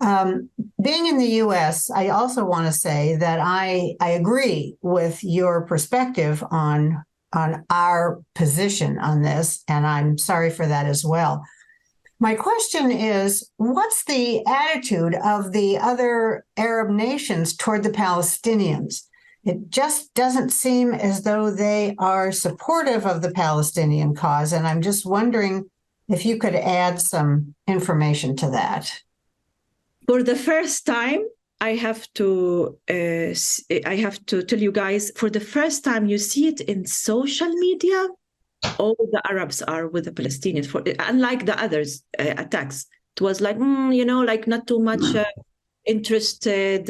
Speaker 5: Being in the U.S., I also want to say that I agree with your perspective on our position on this, and I'm sorry for that as well. My question is, what's the attitude of the other Arab nations toward the Palestinians? It just doesn't seem as though they are supportive of the Palestinian cause, and I'm just wondering if you could add some information to that.
Speaker 2: For the first time, I have to tell you guys, for the first time, you see it in social media. All the Arabs are with the Palestinians, unlike the others attacks. It was like, like not too much interested.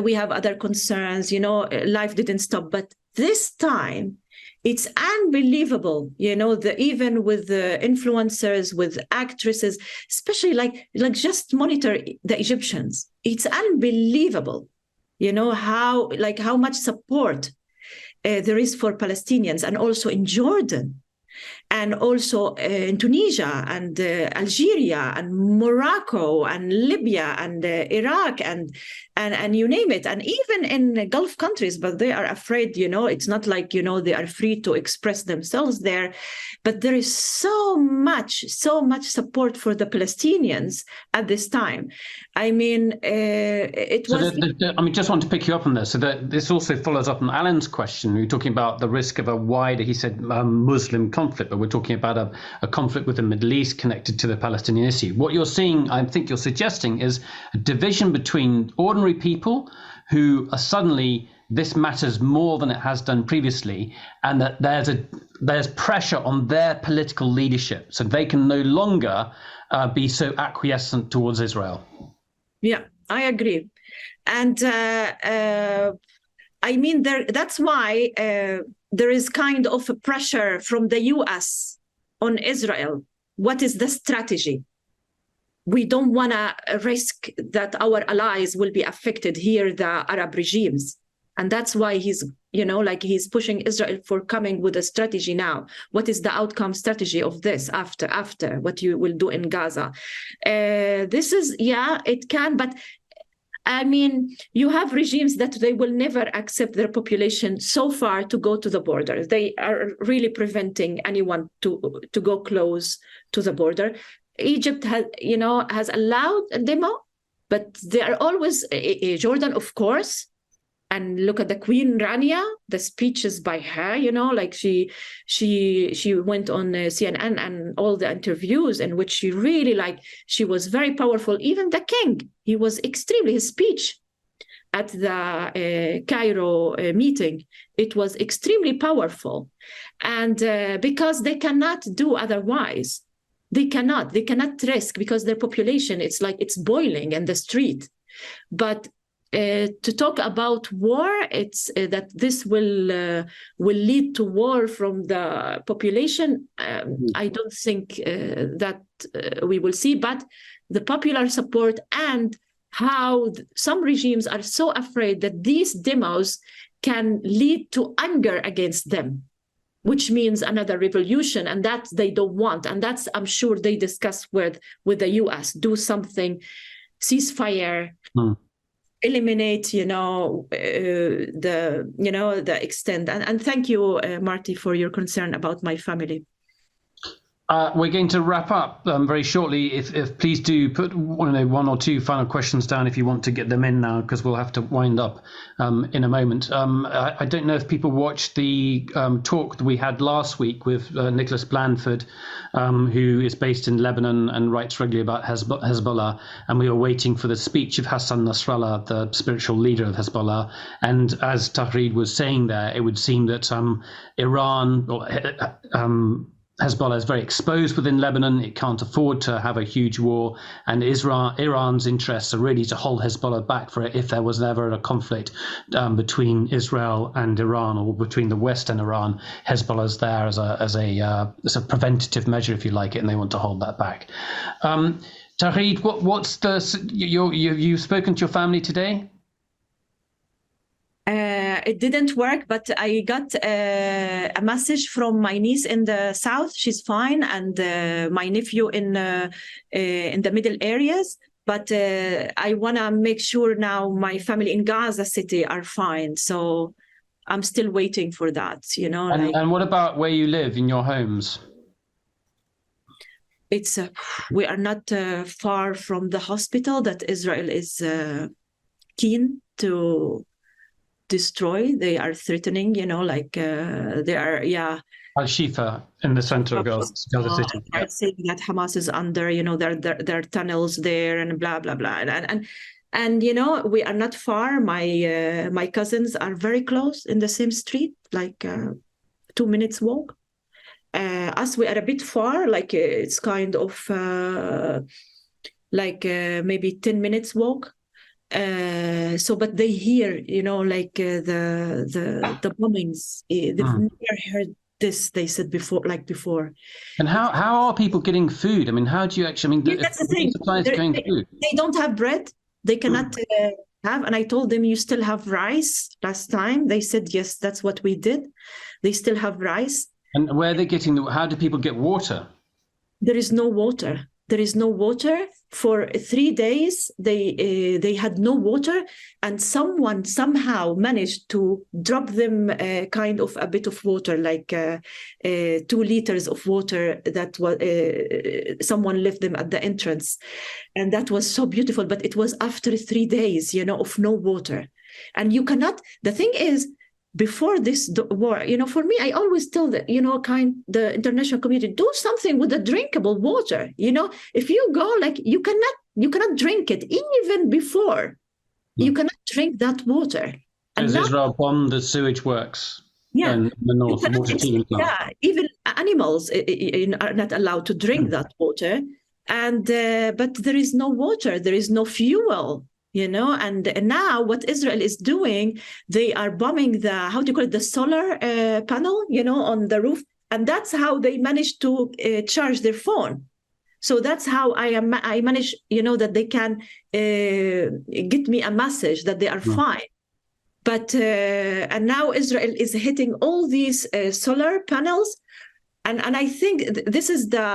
Speaker 2: We have other concerns. Life didn't stop. But this time, it's unbelievable, even with the influencers, with actresses, especially like just monitor the Egyptians. It's unbelievable, how much support there is for Palestinians, and also in Jordan, and also in Tunisia and Algeria and Morocco and Libya and Iraq and you name it, and even in Gulf countries, but they are afraid, it's not like, they are free to express themselves there, but there is so much support for the Palestinians at this time. I mean, it
Speaker 1: So
Speaker 2: was.
Speaker 1: I mean, just want to pick you up on this. So this also follows up on Alan's question. You're talking about the risk of a wider, he said, Muslim conflict, but we're talking about a conflict with the Middle East connected to the Palestinian issue. What you're seeing, I think you're suggesting, is a division between ordinary people who are suddenly, this matters more than it has done previously, and that there's pressure on their political leadership, so they can no longer be so acquiescent towards Israel.
Speaker 2: Yeah, I agree. And I mean, that's why there is kind of a pressure from the US on Israel. What is the strategy? We don't want to risk that our allies will be affected here, the Arab regimes. And that's why he's pushing Israel for coming with a strategy now. What is the outcome strategy of this after what you will do in Gaza? This is, it can, but I mean, you have regimes that they will never accept their population so far to go to the border. They are really preventing anyone to go close to the border. Egypt has allowed a demo, but they are always Jordan, of course. And look at the Queen Rania, the speeches by her, she went on CNN and all the interviews in which she really she was very powerful. Even the king, he was his speech at the Cairo meeting, it was extremely powerful. And because they cannot do otherwise, they cannot risk, because their population, it's boiling in the street. But to talk about war, it's that this will lead to war from the population. I don't think that we will see, but the popular support and how some regimes are so afraid that these demos can lead to anger against them, which means another revolution, and that they don't want. And that's, I'm sure they discuss with the US, do something, ceasefire, eliminate, the extent. And thank you, Marty, for your concern about my family.
Speaker 1: We're going to wrap up very shortly. If please do put one or two final questions down if you want to get them in now, because we'll have to wind up in a moment. I don't know if people watched the talk that we had last week with Nicholas Blandford, who is based in Lebanon and writes regularly about Hezbollah. And we were waiting for the speech of Hassan Nasrallah, the spiritual leader of Hezbollah. And as Taghreed was saying there, it would seem that Iran or Hezbollah is very exposed within Lebanon. It can't afford to have a huge war, and Iran's interests are really to hold Hezbollah back for it if there was ever a conflict between Israel and Iran, or between the West and Iran. Hezbollah's there as a preventative measure, if you like it, and they want to hold that back. Taghreed, what's you've spoken to your family today?
Speaker 2: It didn't work, but I got a message from my niece in the south. She's fine, and my nephew in the middle areas. But I want to make sure now my family in Gaza City are fine. So I'm still waiting for that,
Speaker 1: And what about where you live in your homes?
Speaker 2: It's we are not far from the hospital that Israel is keen to destroy. They are threatening, they are,
Speaker 1: Al-Shifa in the center of Gaza City.
Speaker 2: Are saying that Hamas is under, there are tunnels there and blah blah blah, and we are not far. My cousins are very close in the same street, 2 minutes walk. Us, we are a bit far, it's kind of maybe 10 minutes walk. But they hear, the bombings. They've never heard this. They said before. And
Speaker 1: how are people getting food? I mean, how do you actually?
Speaker 2: That's the thing.
Speaker 1: Supplies going through.
Speaker 2: They don't have bread. They cannot have. And I told them, you still have rice. Last time they said yes. That's what we did. They still have rice.
Speaker 1: And where are they getting? How do people get water?
Speaker 2: There is no water. there is no water. For 3 days, they had no water, and someone somehow managed to drop them kind of a bit of water, like 2 liters of water that was someone left them at the entrance. And that was so beautiful, but it was after 3 days, of no water. And you cannot, the thing is, before this war, for me, I always tell the international community, do something with the drinkable water. If you go, you cannot drink it even before. You cannot drink that water.
Speaker 1: As Israel bombed the sewage works in the north, the water treatment plant.
Speaker 2: Yeah, even animals are not allowed to drink that water. And but there is no water, there is no fuel. And now what Israel is doing, they are bombing the solar panel, on the roof. And that's how they manage to charge their phone. So that's how I manage, that they can get me a message that they are fine. But, and now Israel is hitting all these solar panels. And I think this is the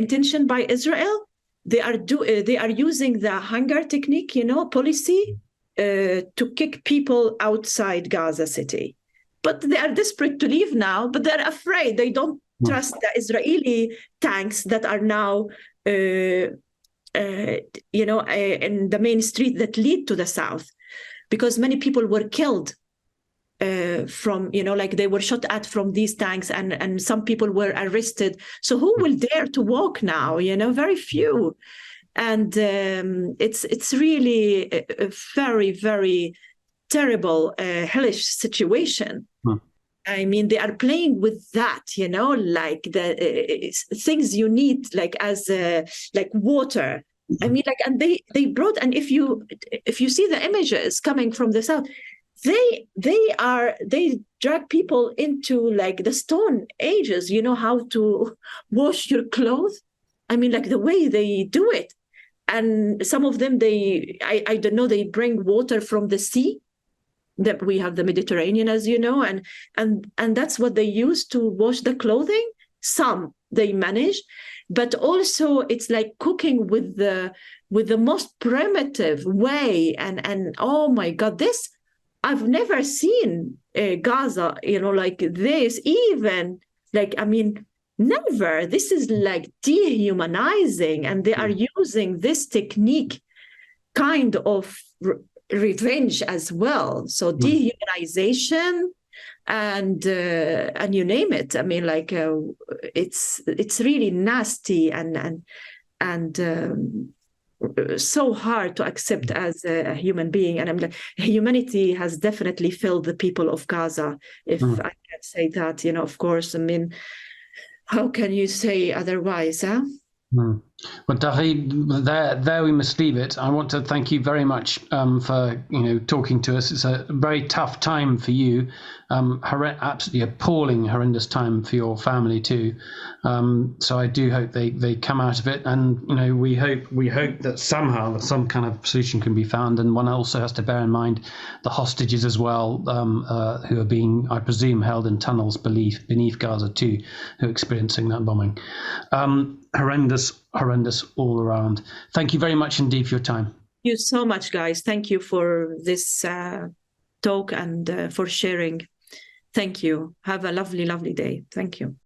Speaker 2: intention by Israel. They are using the hunger technique, policy to kick people outside Gaza city. But they are desperate to leave now, but they're afraid. They don't trust the Israeli tanks that are now, in the main street that lead to the south, because many people were killed from, they were shot at from these tanks, and some people were arrested. So who will dare to walk now? Very few. And it's really a very, very terrible, hellish situation. I mean, they are playing with that, like the things you need, as water. I mean, and they brought, and if you see the images coming from the south, they drag people into the Stone Ages, how to wash your clothes. I mean, the way they do it. And some of them, I don't know, they bring water from the sea. That we have the Mediterranean, as you know, and that's what they use to wash the clothing. Some they manage, but also it's like cooking with the most primitive way. And oh my God, this I've never seen Gaza, like this. Even never. This is dehumanizing, and they are using this technique, kind of revenge as well. So dehumanization and you name it. I mean, it's really nasty and so hard to accept as a human being. And I'm humanity has definitely failed the people of Gaza, if I can say that. Of course. I mean, how can you say otherwise? Huh?
Speaker 1: Well, Taghreed, there we must leave it. I want to thank you very much for talking to us. It's a very tough time for you, absolutely appalling, horrendous time for your family too. So I do hope they come out of it, and we hope that somehow some kind of solution can be found. And one also has to bear in mind the hostages as well, who are being, I presume, held in tunnels beneath Gaza too, who are experiencing that bombing. Horrendous all around. Thank you very much indeed for your time.
Speaker 2: Thank you so much, guys. Thank you for this talk and for sharing. Thank you. Have a lovely, lovely day. Thank you.